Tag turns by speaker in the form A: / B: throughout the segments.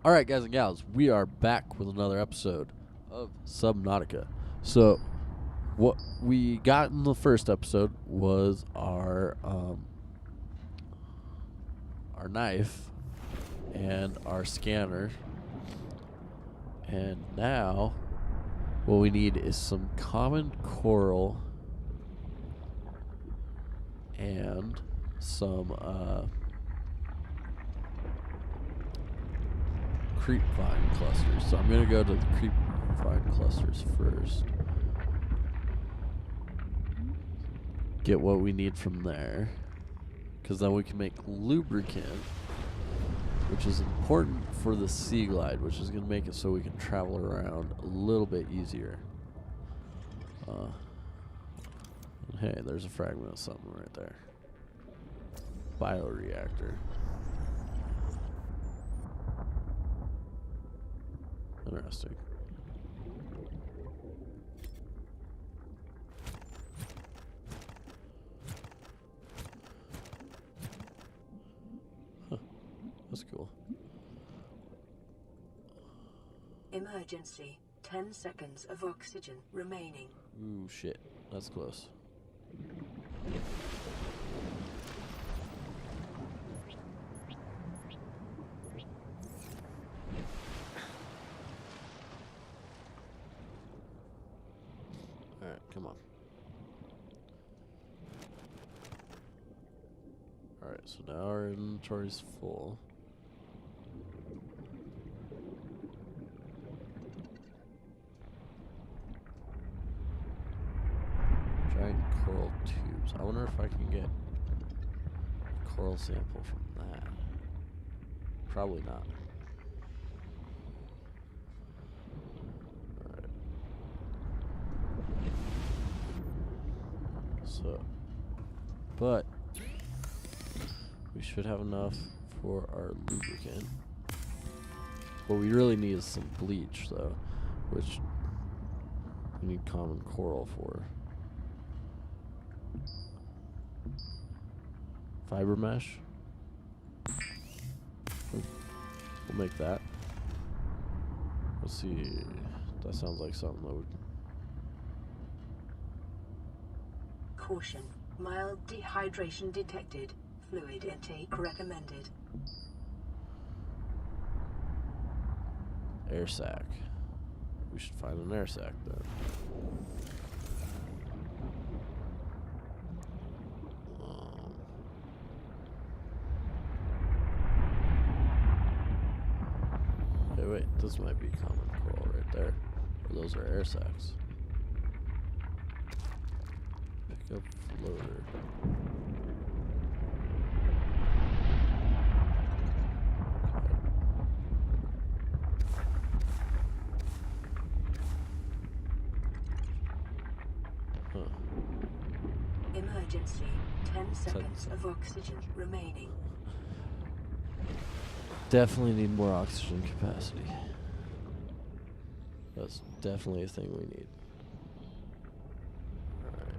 A: Alright, guys and gals, we are back with another episode of Subnautica. So, what we got in the first episode was our knife and our scanner. And now, what we need is some common coral and some creep vine clusters. So I'm gonna go to the creep vine clusters first. Get what we need from there, because then we can make lubricant, which is important for the Seaglide, which is gonna make it so we can travel around a little bit easier. Hey, there's a fragment of something right there. Bioreactor. Interesting. Huh. That's cool.
B: Emergency. 10 seconds of oxygen remaining.
A: Ooh, shit. That's close. Alright, come on. Alright, so now our inventory's full. Giant coral tubes. I wonder if I can get a coral sample from that. Probably not. Alright. So, but we should have enough for our lubricant. What we really need is some bleach, though, which we need common coral for. Fiber mesh. We'll make that. Let's see. That sounds like something that would.
B: Caution. Mild dehydration detected. Fluid intake recommended.
A: Air sac. We should find an air sac then. Hey, wait, this might be common coral right there. Or those are air sacs. Pick up floater.
B: Emergency. 10 seconds of oxygen remaining.
A: Definitely need more oxygen capacity. That's definitely a thing we need. Alright.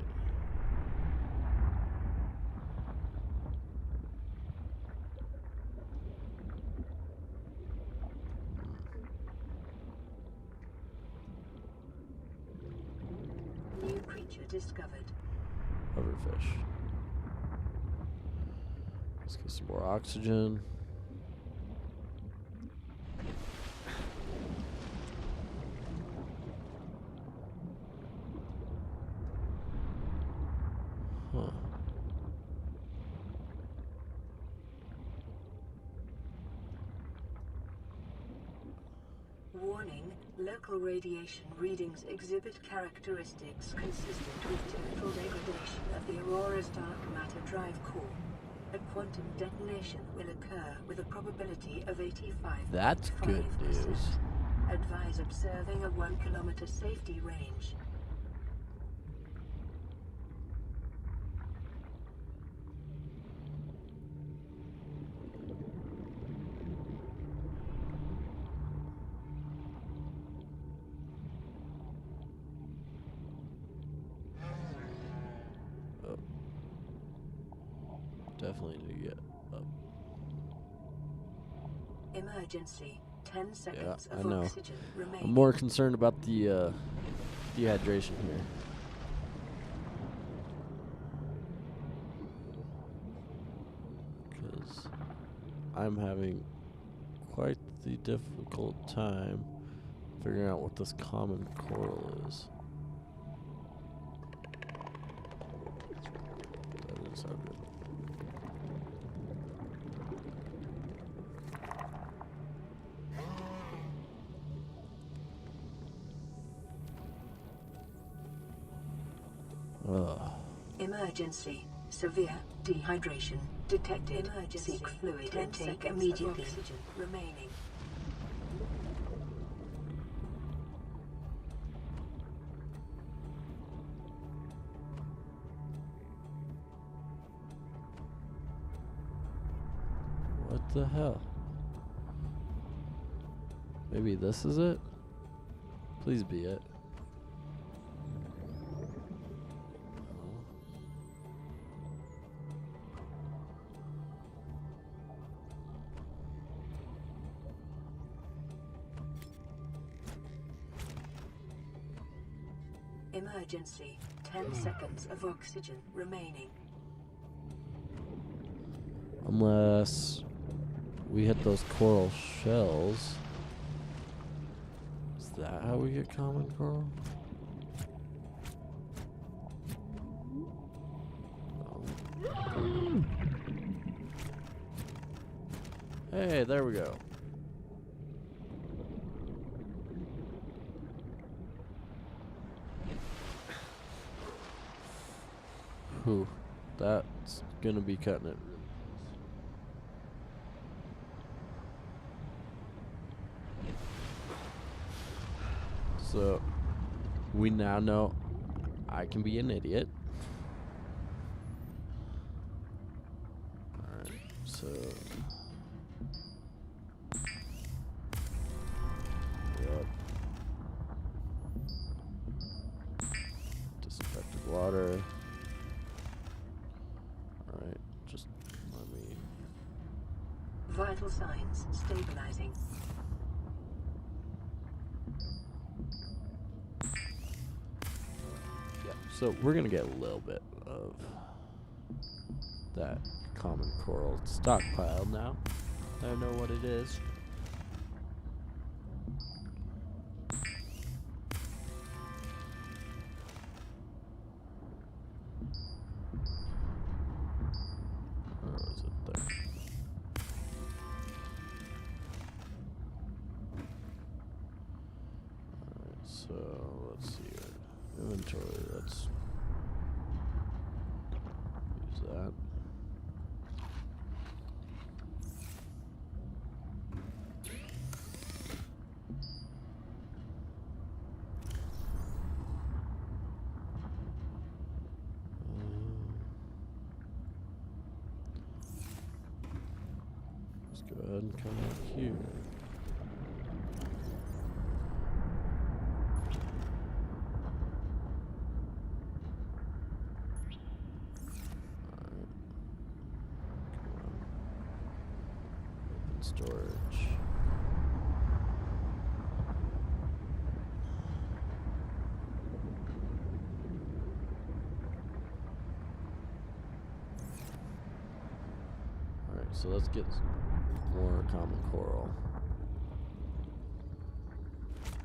B: New creature discovered.
A: Hoverfish. Let's get some more oxygen. Huh.
B: Warning. Local radiation readings exhibit characteristics consistent with total degradation of the Aurora's dark matter drive core. A quantum detonation will occur with a probability of 85%.
A: That's good news.
B: Advise observing a 1 kilometer safety range.
A: Definitely need to get up.
B: Emergency. 10 seconds
A: I
B: of
A: know.
B: oxygen remaining.
A: I'm more concerned about the dehydration here. Because I'm having quite the difficult time figuring out what this common coral is. That didn't sound good.
B: Emergency. Severe dehydration detected. Seek fluid intake immediately. Oxygen remaining.
A: What the hell? Maybe this is it? Please be it.
B: Emergency. 10 seconds of oxygen remaining.
A: Unless we hit those coral shells. Is that how we get common coral? No. Hey, there we go. Whew, that's gonna be cutting it. So, we now know I can be an idiot. Alright, so... Yep. Disinfected water. Alright, just let me...
B: Vital signs stabilizing.
A: Yeah, so we're gonna get a little bit of that common coral stockpile now. I know what it is. Where was it there? Alright, so let's see here. Inventory, let's use that. Let's go ahead and come out here. Alright. Come on. Open storage. Alright, so let's get more common coral.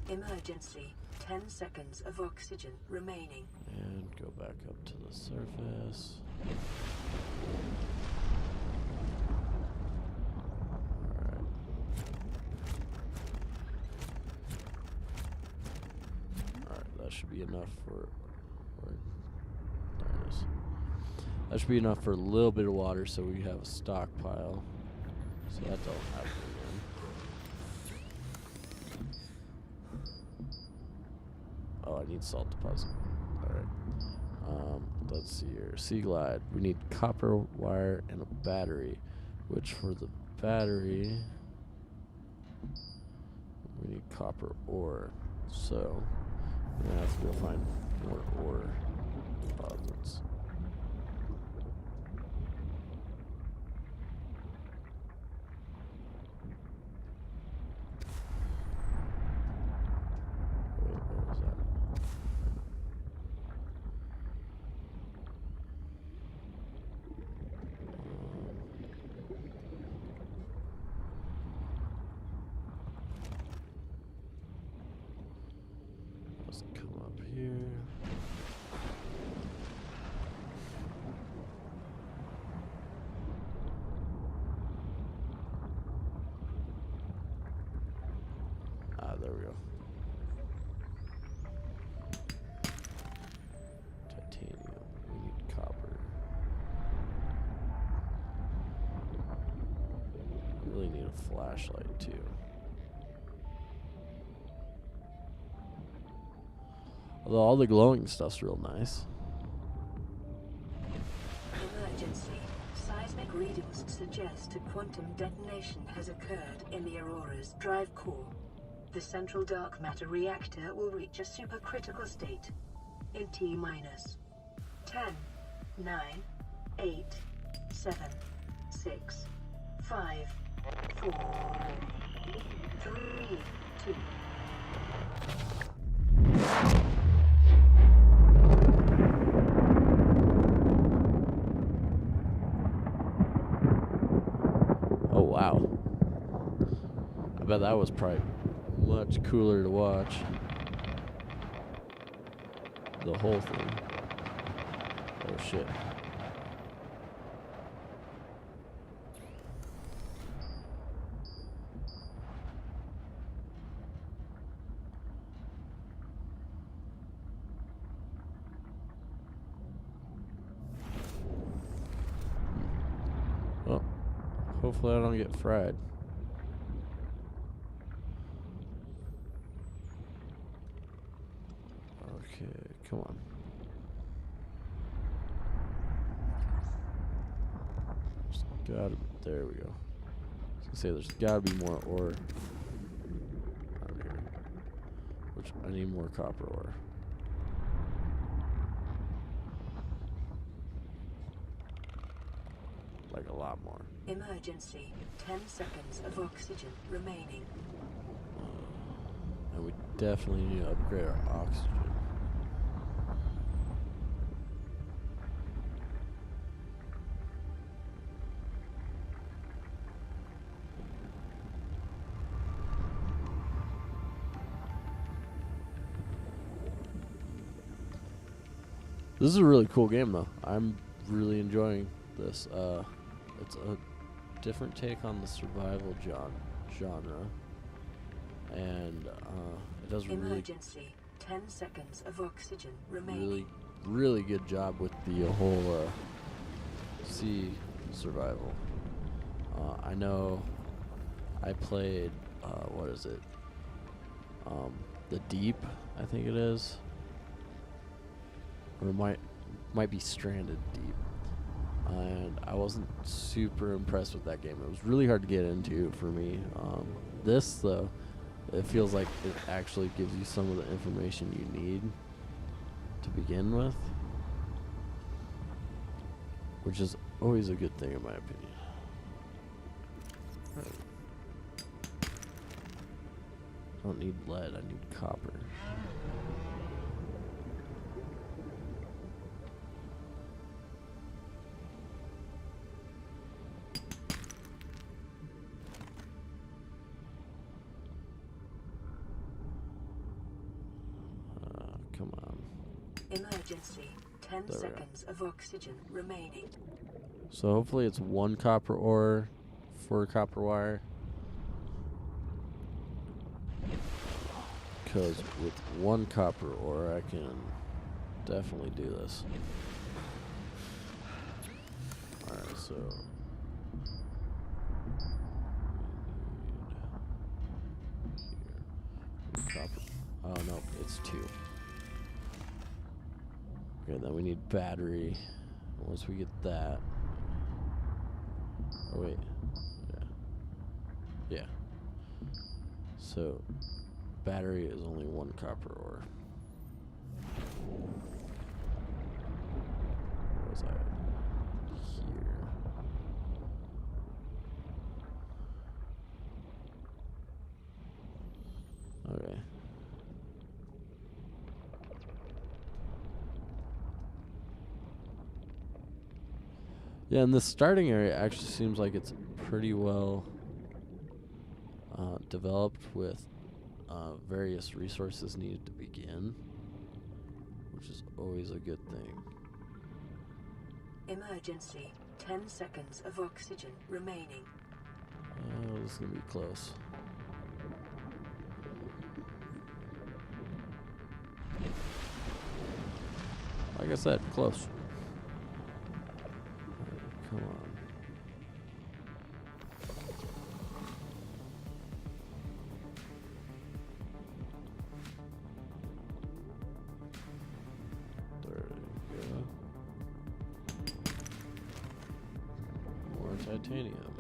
B: Emergency. 10 seconds of oxygen remaining.
A: And go back up to the surface. Alright. Alright, that should be enough for... There it is. That should be enough for a little bit of water so we have a stockpile. So that don't happen again. Oh, I need salt deposit. Alright. Let's see here. Seaglide. We need copper wire and a battery. Which for the battery, we need copper ore. So, we're going to have to go find more ore deposits. there we go. Titanium. We need copper. We really need a flashlight too. Although all the glowing stuff's real nice.
B: Emergency. Seismic readings suggest a quantum detonation has occurred in the Aurora's drive core. The central dark matter reactor will reach a supercritical state in T-minus 10, 9, 8, 7, 6, 5, 4, 3, 2.
A: Oh wow. I bet that was probably much cooler to watch. The whole thing. Oh shit. Oh. Hopefully I don't get fried. Okay, come on. There we go. I was gonna say there's gotta be more ore out here. Which I need more copper ore. Like a lot more.
B: Emergency. 10 seconds of oxygen remaining.
A: And we definitely need to upgrade our oxygen. This is a really cool game, though. I'm really enjoying this. It's a different take on the survival genre, and it does
B: Emergency. 10 seconds of oxygen remaining.
A: really good job with the whole sea survival. I know I played what is it? The Deep, I think it is. Or it might be Stranded Deep, and I wasn't super impressed with that game. It was really hard to get into for me. This though, it feels like it actually gives you some of the information you need to begin with, which is always a good thing in my opinion. Right. I don't need lead, I need copper. Come on.
B: Emergency. 10 seconds of oxygen remaining.
A: So hopefully it's 1 copper ore for copper wire. Because with 1 copper ore I can definitely do this. Alright, so we need copper. Oh no, it's 2. Okay, then we need battery. Once we get that. Oh wait. Yeah. So battery is only 1 copper ore. Where was I? Here. Okay. Yeah, and the starting area actually seems like it's pretty well developed with various resources needed to begin, which is always a good thing.
B: Emergency. 10 seconds of oxygen remaining.
A: Oh, this is gonna be close. Like I said, close. Come on. There you go. More titanium.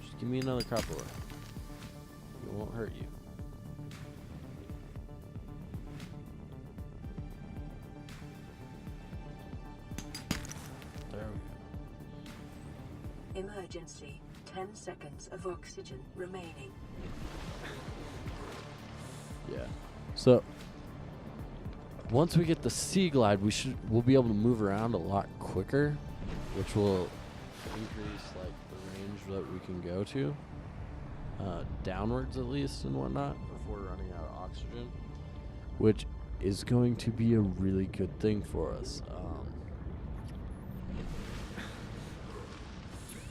A: Just give me another copper ore. It won't hurt you. There we go.
B: Emergency. 10 seconds of oxygen remaining.
A: Yeah. So once we get the Seaglide, we'll be able to move around a lot quicker, which will increase like the range that we can go to, downwards at least and whatnot, before running out of oxygen, which is going to be a really good thing for us.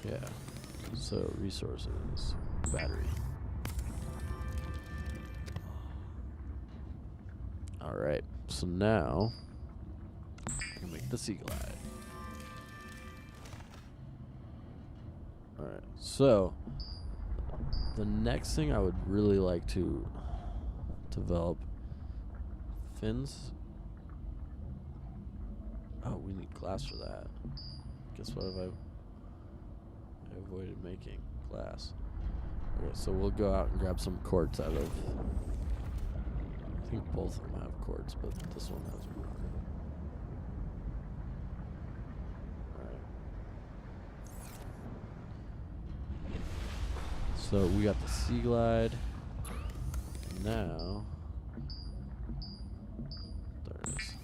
A: Yeah. So resources, battery. All right. So now I can make the Seaglide. All right. So the next thing I would really like to develop fins. Oh, we need glass for that. Guess what have I avoided making? Glass. Okay, so we'll go out and grab some quartz out of... I think both of them have quartz, but this one has more. Alright. So we got the Seaglide. Now... There it is.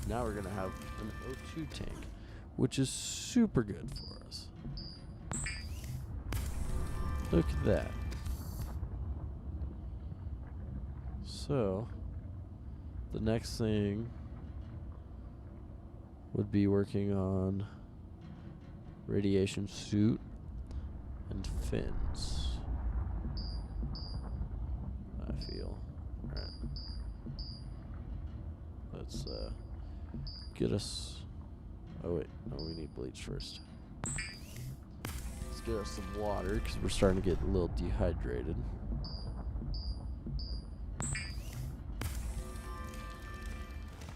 A: Now we're going to have an O2 tank, which is super good for us. Look at that. So, the next thing would be working on radiation suit and fins. I feel. Alright. Let's get us... Oh wait, no, we need bleach first. Let's get us some water, because we're starting to get a little dehydrated.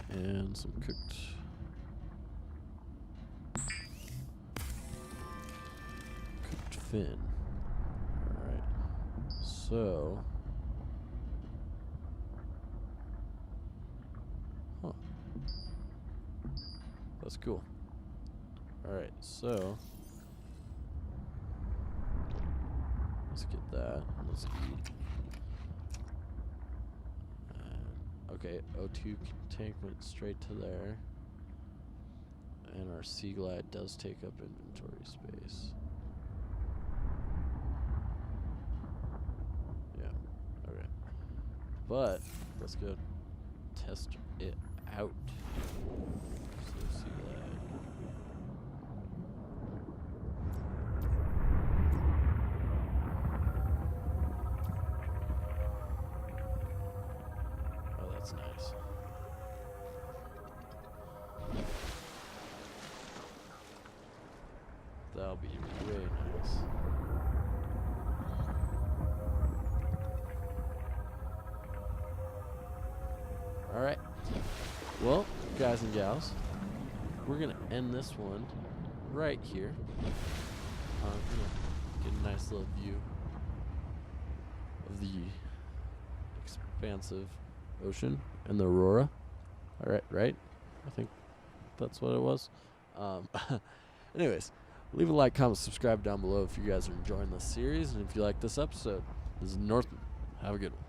A: And some cooked fin. Alright. So... Huh. That's cool. Alright, so... Let's get that. Let's eat. Okay, O2 tank went straight to there. And our Seaglide does take up inventory space. Yeah, okay. But, let's go test it out. So Seaglide. That's nice. That'll be way nice. Alright. Well, guys and gals, we're going to end this one right here. Get a nice little view of the expansive ocean and the aurora. All right, right? I think that's what it was. Anyways, leave a like, comment, subscribe down below if you guys are enjoying this series, and if you like this episode. This is Northman. Have a good one.